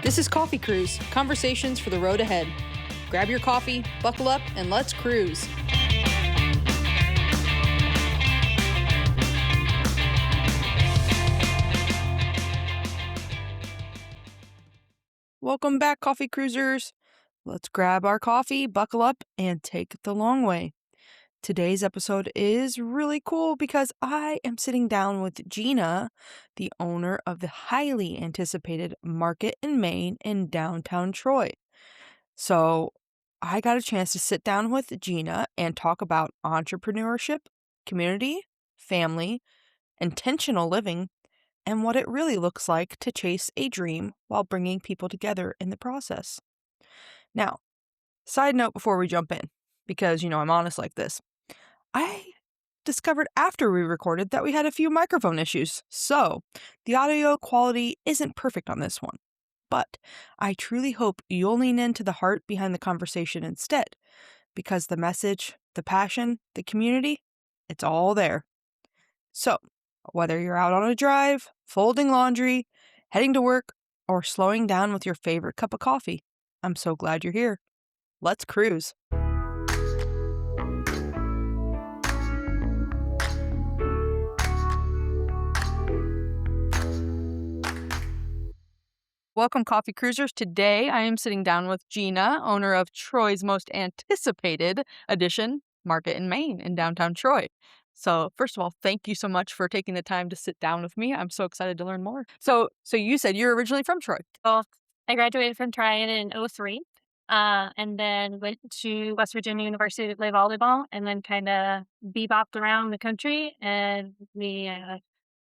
This is Coffee Cruise, conversations for the road ahead. Grab your coffee, buckle up, and let's cruise. Welcome back, Coffee Cruisers. Let's grab our coffee, buckle up, and take the long way. Today's episode is really cool because I am sitting down with Gina, the owner of the highly anticipated Market in Maine in downtown Troy. So I got a chance to sit down with Gina and talk about entrepreneurship, community, family, intentional living, and what it really looks like to chase a dream while bringing people together in the process. Now, side note before we jump in, because I'm honest like this. I discovered after we recorded that we had a few microphone issues, so the audio quality isn't perfect on this one. But I truly hope you'll lean into the heart behind the conversation instead, because the message, the passion, the community, it's all there. So, whether you're out on a drive, folding laundry, heading to work, or slowing down with your favorite cup of coffee, I'm so glad you're here. Let's cruise. Welcome, Coffee Cruisers. Today, I am sitting down with Gina, owner of Troy's most anticipated edition, Market in Maine in downtown Troy. So first of all, thank you so much for taking the time to sit down with me. I'm so excited to learn more. So you said you're originally from Troy. So I graduated from Troy in 03, and then went to West Virginia University to play volleyball, and then kind of bebopped around the country. And we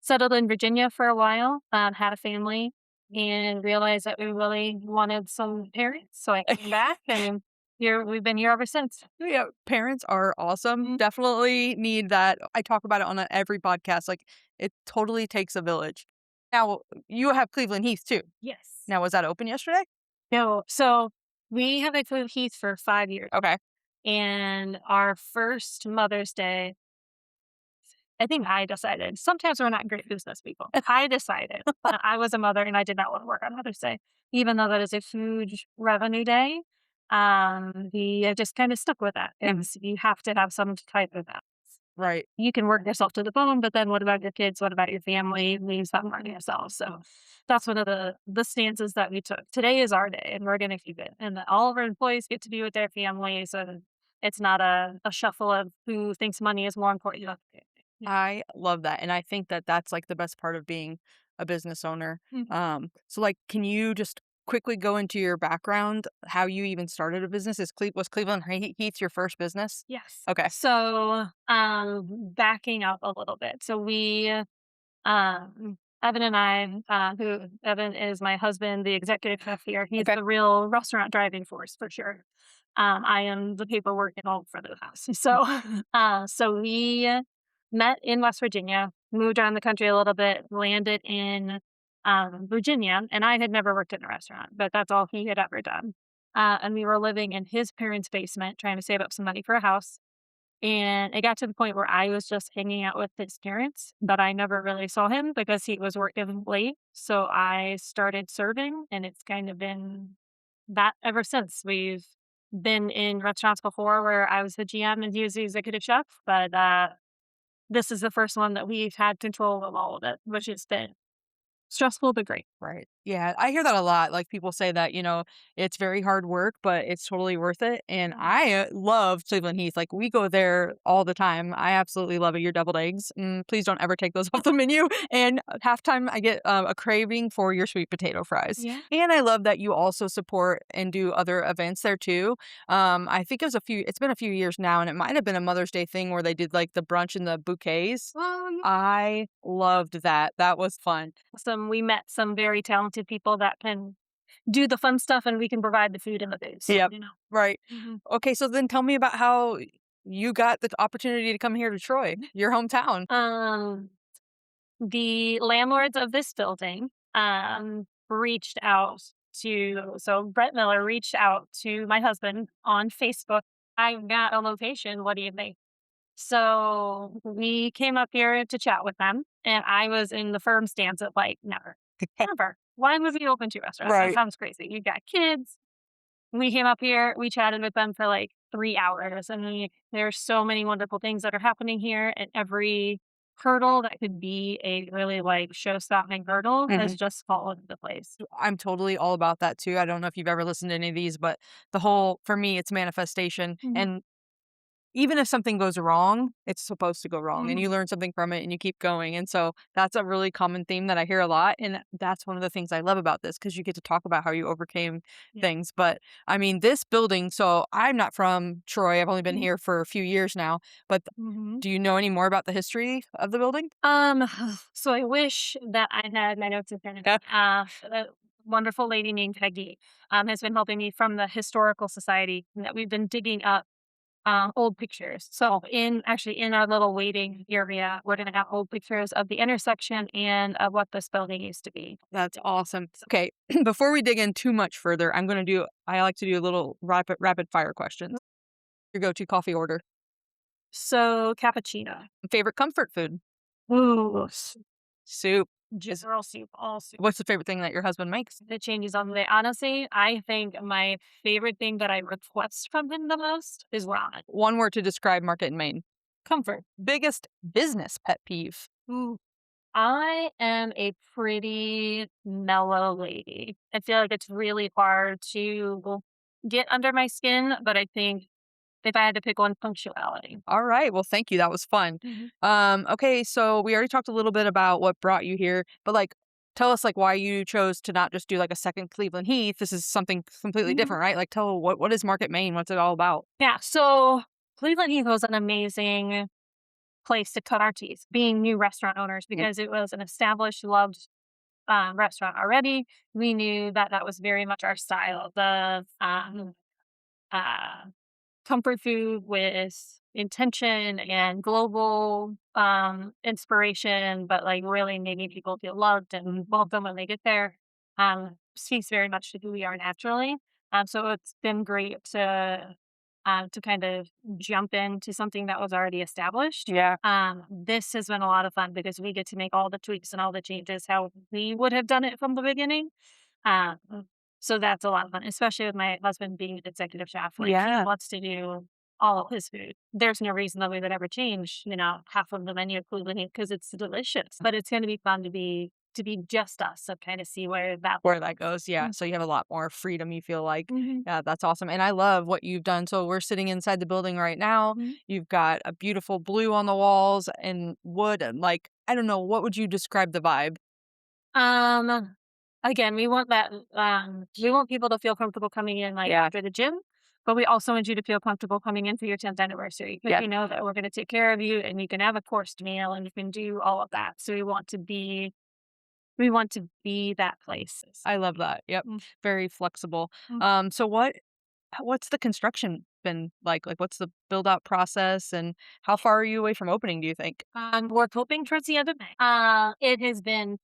settled in Virginia for a while, had a family, and realized that we really wanted some parents. So I came back, and we've been here ever since. Yeah, parents are awesome. Mhm. Definitely need that. I talk about it on every podcast. Like, it totally takes a village. Now, you have Cleveland Heath too. Yes. Now, was that open yesterday? No. So we have at Cleveland Heath for 5 years. Okay. And our first Mother's Day, I think I decided, sometimes we're not great business people. I decided that I was a mother and I did not want to work on Mother's Day, even though that is a huge revenue day. We just kind of stuck with that. And you have to have some type of that. Right. You can work yourself to the bone, but then what about your kids? What about your family? Leave something on yourself. So that's one of the stances that we took. Today is our day, and we're going to keep it. And all of our employees get to be with their families, and it's not a shuffle of who thinks money is more important. I love that. And I think that that's like the best part of being a business owner. Mhm. So like, can you just quickly go into your background, how you even started a business? Was Cleveland Heath your first business? Yes. Okay. So, backing up a little bit. So Evan and I, who Evan is my husband, the executive chef here. He's Okay. the real restaurant driving force for sure. I am the paperwork and all for the house. So we met in West Virginia, moved around the country a little bit, landed in Virginia, and I had never worked in a restaurant, but that's all he had ever done. And we were living in his parents' basement, trying to save up some money for a house. And it got to the point where I was just hanging out with his parents, but I never really saw him because he was working late. So I started serving, and it's kind of been that ever since. We've been in restaurants before where I was the GM and he was the executive chef, but this is the first one that we've had control of all of it, which has been stressful but great. Right. Yeah, I hear that a lot. Like, people say that, it's very hard work, but it's totally worth it. And I love Cleveland Heath. Like, we go there all the time. I absolutely love it. Your deviled eggs. Please don't ever take those off the menu. And halftime, I get a craving for your sweet potato fries. Yeah. And I love that you also support and do other events there too. I think it's been a few years now, and it might have been a Mother's Day thing where they did like the brunch and the bouquets. I loved that. That was fun. We met some very talented people that can do the fun stuff, and we can provide the food and the booze. Yep. You know? Right. Mhm. Okay, so then tell me about how you got the opportunity to come here to Troy, your hometown. The landlords of this building reached out so Brett Miller reached out to my husband on Facebook. I've got a location. What do you think? So we came up here to chat with them, and I was in the firm stance of like, never, never. why would we open 2 restaurants? That Right. sounds crazy. You got kids. We came up here, we chatted with them for, like, 3 hours, and there's so many wonderful things that are happening here, and every hurdle that could be a really, like, show-stopping hurdle has Mhm. just fallen into place. I'm totally all about that too. I don't know if you've ever listened to any of these, but the whole for me, it's manifestation. Mhm, And even if something goes wrong, it's supposed to go wrong and you mhm, learn something from it and you keep going. And so that's a really common theme that I hear a lot. And that's one of the things I love about this because you get to talk about how you overcame yeah, things. But I mean, this building, so I'm not from Troy. I've only been mhm, here for a few years now. But mhm. do you know any more about the history of the building? Um, so I wish that I had my notes in front of me. Yeah. A wonderful lady named Peggy, has been helping me from the Historical Society, that we've been digging up old pictures. So in our little waiting area, we're gonna have old pictures of the intersection and of what this building used to be. That's awesome. Okay, before we dig in too much further, I like to do a little rapid fire questions. Your go-to coffee order. So cappuccino. Favorite comfort food? Ooh, Soup. just all soup, all soup. What's the favorite thing that your husband makes? It changes on the day. Honestly, I think my favorite thing that I request from him the most is ramen. One word to describe Market in Maine. Comfort. Biggest business pet peeve. Ooh. I am a pretty mellow lady. I feel like it's really hard to get under my skin, but I think if I had to pick one, punctuality. All right. Well, thank you. That was fun. Mhm. Okay, so we already talked a little bit about what brought you here, but like tell us like why you chose to not just do like a second Cleveland Heath. This is something completely Mhm. different, right? Like tell what is Market Maine? What's it all about? Yeah, so Cleveland Heath was an amazing place to cut our teeth, being new restaurant owners, Yeah. because it was an established, loved restaurant already. We knew that that was very much our style. The uh, comfort food with intention and global inspiration, but like really making people feel loved and welcome when they get there. Speaks very much to who we are naturally. So it's been great to kind of jump into something that was already established. Yeah. This has been a lot of fun because we get to make all the tweaks and all the changes how we would have done it from the beginning. Um, so that's a lot of fun, especially with my husband being an executive chef. Like he Yeah. wants to do all of his food. There's no reason that we would ever change, half of the menu of Cleveland because it's delicious. But it's going to be fun to be just us and kind of see where that Where that goes, yeah, Mm, so you have a lot more freedom, you feel like. mhm, Yeah, that's awesome, and I love what you've done, so we're sitting inside the building right now, mhm. you've got a beautiful blue on the walls and wood and, like, I don't know, what would you describe the vibe? Um, Again, we want people to feel comfortable coming in, like, Yeah, after the gym, but we also want you to feel comfortable coming in for your 10th anniversary, because yeah, we know that we're gonna take care of you, and you can have a coursed meal, and you can do all of that. So we want to be that place. I love that, yep, Mm, very flexible. mm. So what's the construction been like? Like, what's the build-out process, and how far are you away from opening, do you think? We're hoping towards the end of May. It has been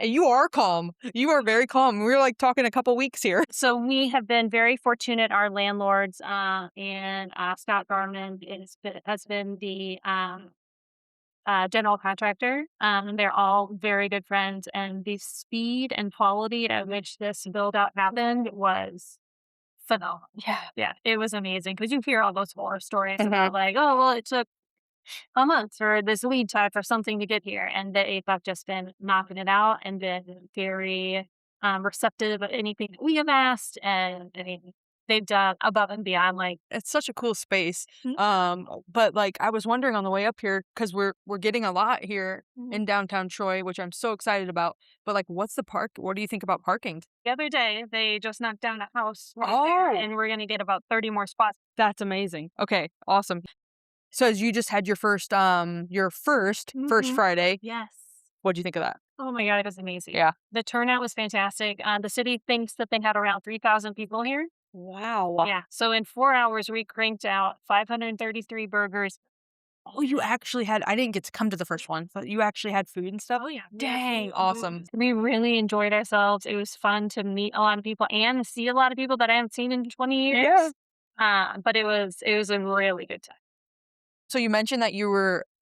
You are calm, you are very calm, we're, like, talking a couple weeks here. so we have been very fortunate. Our landlords, and, Scott Garman has been the, general contractor. They're all very good friends, and the speed and quality at which this build out happened was phenomenal. Yeah. Yeah, it was amazing because you hear all those horror stories Mhm. about like, oh well, it took a month or this lead time for something to get here, and they have just been knocking it out and been very receptive of anything that we have asked, and I mean they've done above and beyond. Like, It's such a cool space. Mhm, But like I was wondering on the way up here because we're getting a lot here mhm. in downtown Troy, which I'm so excited about. But like, what's the park? What do you think about parking? The other day they just knocked down a house right there, Oh, and we're gonna get about 30 more spots. that's amazing. Okay, awesome. So as you just had your first Mhm. Friday, Yes. what do you think of that? Oh my god, it was amazing. Yeah. The turnout was fantastic. The city thinks that they had around 3,000 people here. Wow. Yeah. So in 4 hours, we cranked out 533 burgers. Oh, you actually had. I didn't get to come to the first one, but you actually had food and stuff. Oh yeah. We had Dang, food and awesome. booze. We really enjoyed ourselves. It was fun to meet a lot of people and see a lot of people that I haven't seen in 20 Yeah. years. But it was a really good time. So you mentioned that you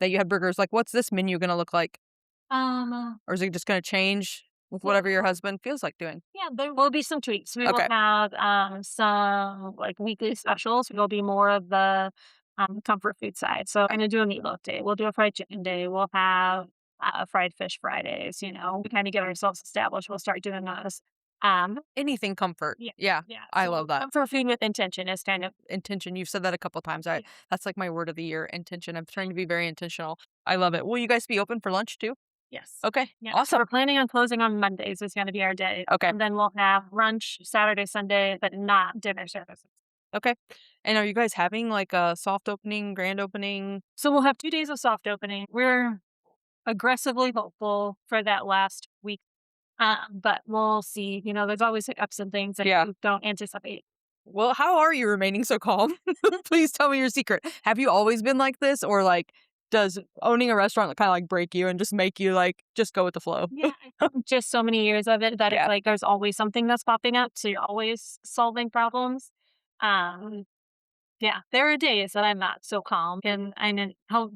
had burgers. Like, what's this menu gonna look like? Um, Or is it just gonna change? with whatever your husband feels like doing. Yeah, there will be some tweaks. We will Okay. have some like weekly specials. We'll be more of the comfort food side. So I'm gonna do a meatloaf day. We'll do a fried chicken day. We'll have fried fish Fridays. We kind of get ourselves established. We'll start doing those. Anything comfort. Yeah, Yeah. yeah. I So love that. comfort food with intention is kind of Intention. You've said that a couple times. yeah. That's like my word of the year, intention. I'm trying to be very intentional. I love it. Will you guys be open for lunch too? Yes. Okay. Yeah. So Awesome. we're planning on closing on Mondays. Is going to be our day. Okay. And then we'll have lunch Saturday, Sunday, but not dinner services. Okay. And are you guys having like a soft opening, grand opening? So we'll have 2 days of soft opening. We're aggressively hopeful for that last week. But we'll see. There's always hiccups and things that Yeah. you don't anticipate. Well, how are you remaining so calm? Please tell me your secret. Have you always been like this, or like does owning a restaurant kind of like break you and just make you like just go with the flow? Yeah, I think just so many years of it that Yeah. it's like there's always something that's popping up, so you're always solving problems. Um, yeah, there are days that I'm not so calm, and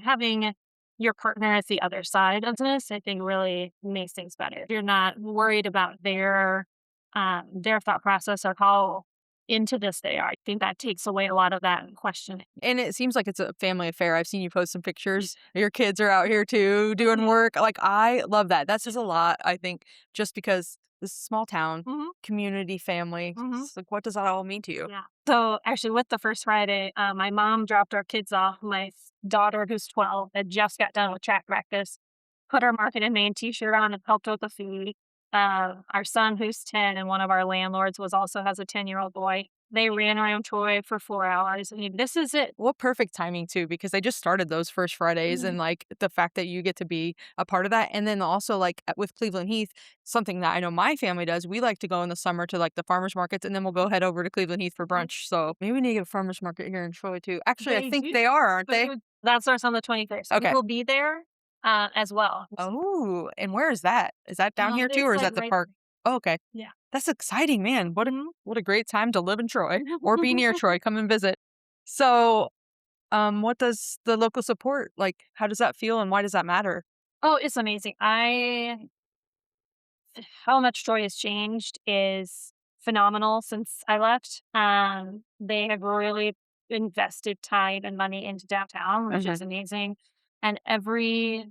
having your partner at the other side of this, I think, really makes things better. You're not worried about their thought process or how into this they are. I think that takes away a lot of that questioning. And it seems like it's a family affair. I've seen you post some pictures. Your kids are out here too doing work. Like, I love that. That says a lot, I think, just because this is a small town, Mhm. community, family. Mhm. It's like, what does that all mean to you? Yeah. So actually, with the first Friday, my mom dropped our kids off. My daughter, who's 12, had just got done with track practice, put our Market and Main T-shirt on and helped with the food. Our son, who's 10, and one of our landlords also has a 10-year-old boy. They ran around Troy for 4 hours. I mean, this is it. Well, perfect timing too, because they just started those first Fridays, Mhm. and like the fact that you get to be a part of that. And then also like with Cleveland Heath, something that I know my family does, we like to go in the summer to like the farmers markets, and then we'll go head over to Cleveland Heath for brunch. So maybe we need to get a farmers market here in Troy too. Actually, I They think do. they are, aren't they? That starts on the 21st. We Okay. will be there as well. Oh, and where is that? Is that down here too, It's or is like that the right park? Oh, okay. Yeah. That's exciting, man. Mhm. What a great time to live in Troy or be near Troy. Come and visit. So, what does the local support like? How does that feel, and why does that matter? Oh, it's amazing. How much Troy has changed is phenomenal since I left. They have really invested time and money into downtown, which is amazing. And every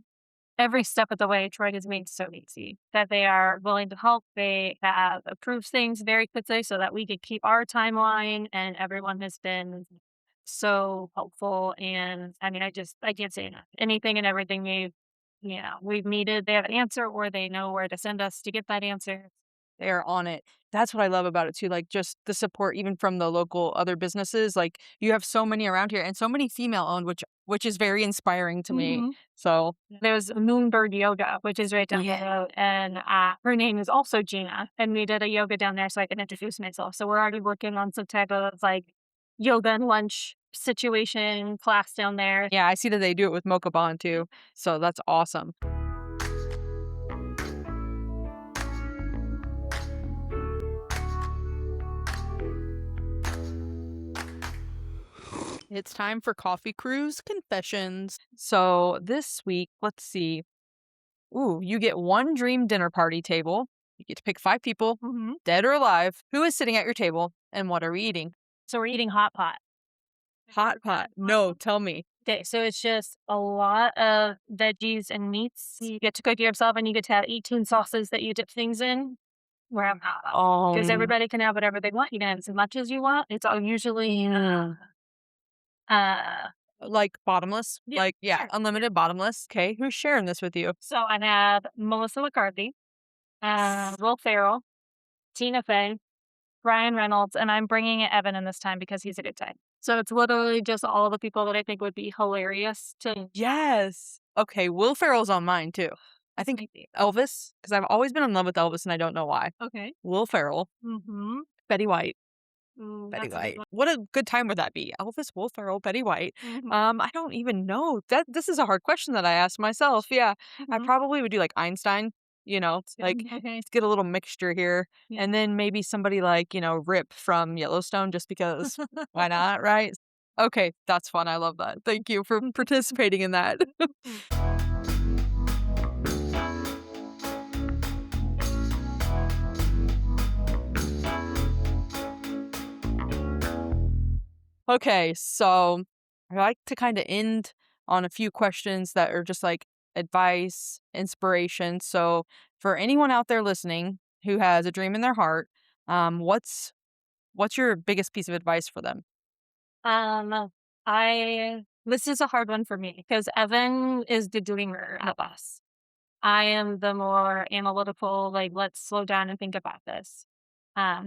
step of the way, Troy has made so easy that they are willing to help. They have approved things very quickly so that we could keep our timeline, and everyone has been so helpful. And I mean, I can't say enough. Anything and everything we've needed, they have an answer, or they know where to send us to get that answer. They're on it. That's what I love about it too. Like just the support, even from the local other businesses. Like you have so many around here, and so many female owned, which is very inspiring to me. Mhm. So There's Moonbird Yoga, which is right down the yeah, road, and her name is also Gina, and we did a yoga down there so I can introduce myself. So we're already working on some type of like yoga and lunch situation class down there. yeah, I see that they do it with Mocha Bond too. So that's awesome. It's time for Coffee Cruise Confessions. So this week, let's see. Ooh, you get one dream dinner party table. You get to pick 5 people, Mhm. dead or alive. Who is sitting at your table, and what are we eating? So we're eating hot pot. Hot pot. No, tell me. Okay, so it's just a lot of veggies and meats. You get to cook yourself, and you get to have 18 sauces that you dip things in. Where I'm hot pot. Because everybody can have whatever they want. You can have as much as you want. It's all usually uh like bottomless? yeah, Like, yeah, sure. unlimited bottomless. Okay, who's sharing this with you? So I have Melissa McCarthy, Will Ferrell, Tina Fey, Ryan Reynolds, and I'm bringing in Evan in this time because he's a good time. So it's literally just all the people that I think would be hilarious to. Yes. Okay, Will Ferrell's on mine too. I think Elvis, because I've always been in love with Elvis and I don't know why. Okay. Will Ferrell, Mm-hmm. Betty White. That's Betty a good White. one. What a good time would that be? Elvis, Will Ferrell, Betty White. Mhm. I don't even know. This is a hard question that I asked myself. Yeah. I Mhm. probably would do like Einstein, like Okay. let's get a little mixture here. Yeah. And then maybe somebody like, Rip from Yellowstone just because why not, right? Okay, that's fun. I love that. Thank you for participating in that. Okay, so I like to kind of end on a few questions that are just like advice, inspiration. So, for anyone out there listening who has a dream in their heart, what's your biggest piece of advice for them? Um, I this is a hard one for me because Evan is the doer of us. I am the more analytical, like, let's slow down and think about this.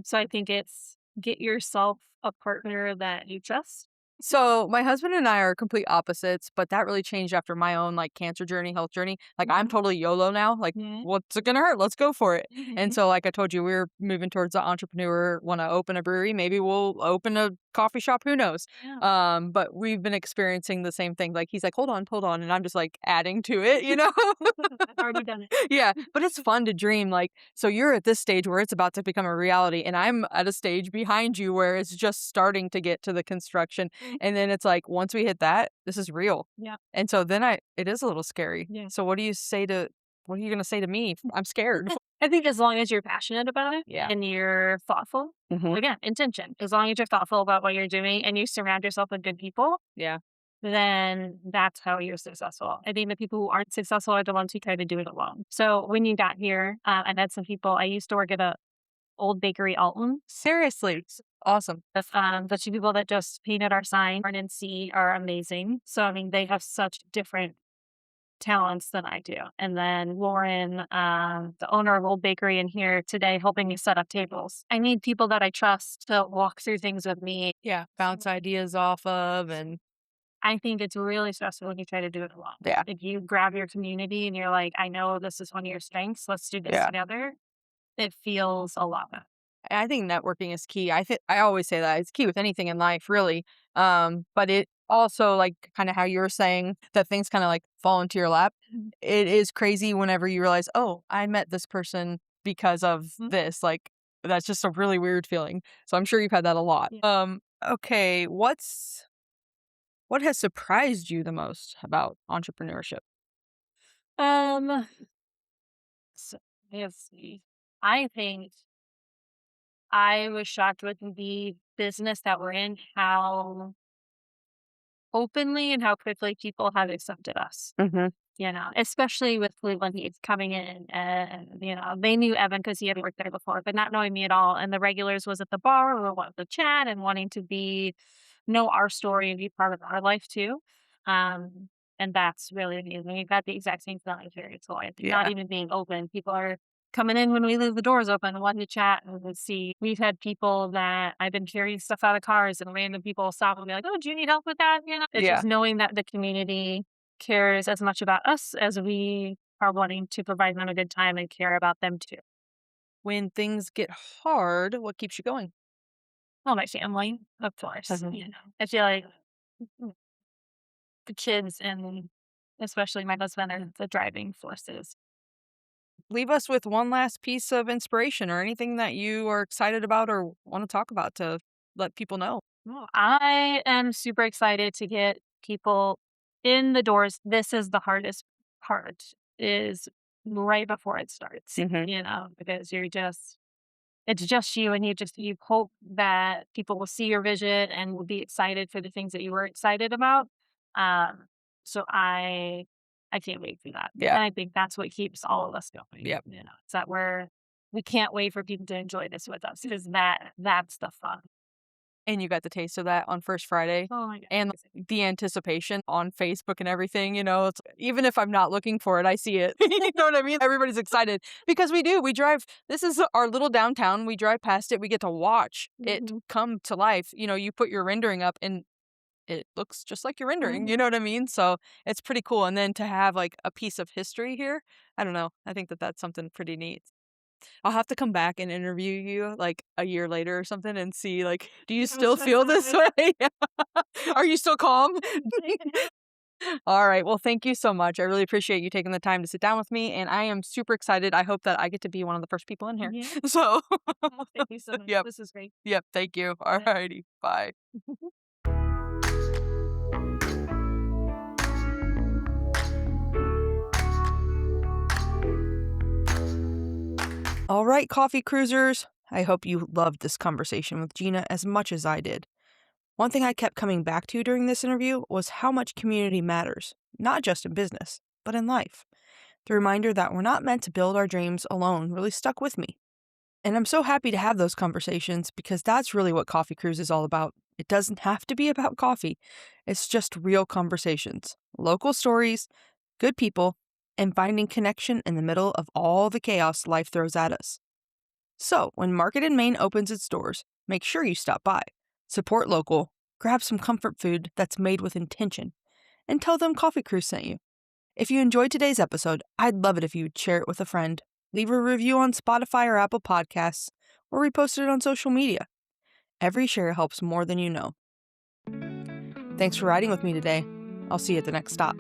So I think it's get yourself a partner that you trust. So my husband and I are complete opposites, but that really changed after my own like cancer journey, health journey. Like I'm Mhm. totally YOLO now. Like, Mhm. what's it gonna hurt? Let's go for it. And Mhm. so, like I told you, we're moving towards the entrepreneur. Want to open a brewery? Maybe we'll open a coffee shop. Who knows? Yeah. But we've been experiencing the same thing. Like he's like, hold on, and I'm just like adding to it. I've already done it. Yeah, but it's fun to dream. Like, so you're at this stage where it's about to become a reality, and I'm at a stage behind you where it's just starting to get to the construction. Mm. And then it's like, once we hit that, this is real. Yeah. And so then it is a little scary. Yeah. So what are you going to say to me? I'm scared. I think as long as you're passionate about it Yeah. and you're thoughtful, Hmm. again, intention, as long as you're thoughtful about what you're doing and you surround yourself with good people, Yeah. then that's how you're successful. I think the people who aren't successful are the ones who try to do it alone. So when you got here, I met some people. I used to work at a old bakery, Alton. Seriously. Awesome. The two people that just painted our sign, Aaron and C, are amazing. So I mean, they have such different talents than I do. And then Lauren, the owner of Old Bakery in here today, helping me set up tables. I need people that I trust to walk through things with me. Yeah. Bounce ideas off of and I think it's really stressful when you try to do it alone. yeah. If you grab your community and you're like, I know this is one of your strengths, let's do this Yeah. together, it feels a lot better. I think networking is key. I always say that it's key with anything in life, really. But it also like kind of how you're saying that things kind of like fall into your lap. Mhm. It is crazy whenever you realize, oh, I met this person because of Mhm. this. Like that's just a really weird feeling. So I'm sure you've had that a lot. Yeah. Okay, what has surprised you the most about entrepreneurship? Um, so, let's see. I think I was shocked with the business that we're in, how openly and how quickly people have accepted us. Mm-hmm. Especially with Cleveland Heats coming in and, they knew Evan because he had worked there before, but not knowing me at all. And the regulars was at the bar, we wanted to chat and wanting to know our story and be part of our life too. Um, and that's really amazing. We've got the exact same feeling here. It's like not Yeah. even being open. People are coming in when we leave the doors open, wanting to chat and see. We've had people that I've been carrying stuff out of cars and random people stop and be like, oh, do you need help with that? It's Yeah. just knowing that the community cares as much about us as we are wanting to provide them a good time and care about them too. When things get hard, what keeps you going? Well, my family, of course. Mhm. I feel like the kids and especially my husband are the driving forces. Leave us with one last piece of inspiration or anything that you are excited about or want to talk about to let people know. Well, I am super excited to get people in the doors. This is the hardest part is right before it starts, Hmm. because it's just you and you hope that people will see your vision and will be excited for the things that you were excited about. Um, so I can't wait for that. Yeah. And I think that's what keeps all of us going. Yep. It's that we can't wait for people to enjoy this with us because that's the fun. And you got the taste of that on First Friday. Oh my god. And the anticipation on Facebook and everything, it's even if I'm not looking for it, I see it. You know what I mean? Everybody's excited because we do. We drive, this is our little downtown. We drive past it. We get to watch it Mhm. come to life. You put your rendering up and it looks just like your rendering. You Mhm. know what I mean? So it's pretty cool. And then to have like a piece of history here, I don't know. I think that that's something pretty neat. I'll have to come back and interview you like a year later or something and see like, do you still feel this way? Are you still calm? All right. Well, thank you so much. I really appreciate you taking the time to sit down with me. And I am super excited. I hope that I get to be one of the first people in here. Yeah. So, Oh, thank you so much. yep. This is great. Yep. Thank you. All righty. Bye. All right, coffee cruisers. I hope you loved this conversation with Gina as much as I did. One thing I kept coming back to during this interview was how much community matters, not just in business, but in life. The reminder that we're not meant to build our dreams alone really stuck with me. And I'm so happy to have those conversations because that's really what Coffee Cruise is all about. It doesn't have to be about coffee. It's just real conversations, local stories, good people, and finding connection in the middle of all the chaos life throws at us. So, when Market in Maine opens its doors, make sure you stop by, support local, grab some comfort food that's made with intention, and tell them Coffee Cruise sent you. If you enjoyed today's episode, I'd love it if you'd share it with a friend, leave a review on Spotify or Apple Podcasts, or repost it on social media. Every share helps more than you know. Thanks for riding with me today. I'll see you at the next stop.